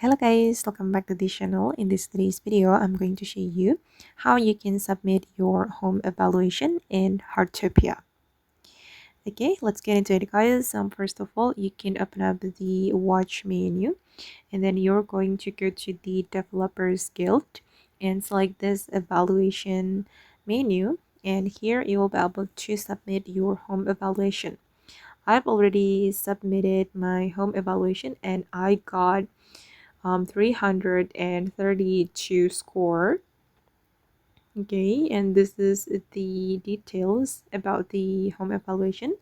Hello guys, welcome back to this channel. In today's video, I'm going to show you how you can submit your home evaluation in Heartopia. Okay, let's get into it guys. First of all, you can open up the watch menu and then you're going to go to the Developers Guild and select this evaluation menu, and here you will be able to submit your home evaluation. I've already submitted my home evaluation and I got 332 score. Okay, and this is the details about the home evaluation.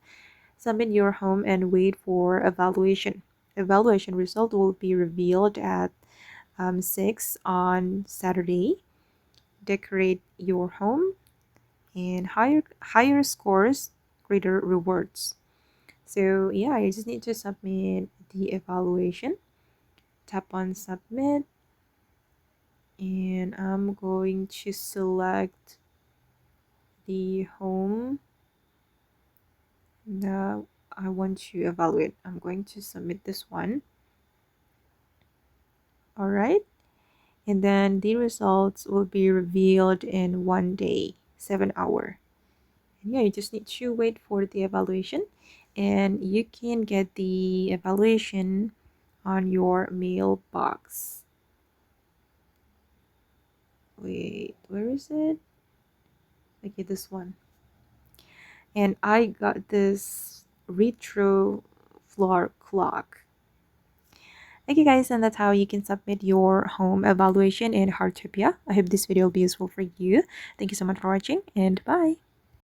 Submit your home and wait for evaluation. Evaluation result will be revealed at 6 on Saturday. Decorate your home, and higher scores, greater rewards. So yeah, you just need to submit the evaluation. Tap on submit, and I'm going to select the home that I want to evaluate. I'm going to submit this one. All right, and then the results will be revealed in 1 day, 7 hours. And yeah, you just need to wait for the evaluation, and you can get the evaluation on your mailbox. Wait, where is it? Okay, this one. And I got this retro floor clock. Okay guys, and that's how you can submit your home evaluation in Heartopia. I hope this video will be useful for you. Thank you so much for watching, and bye.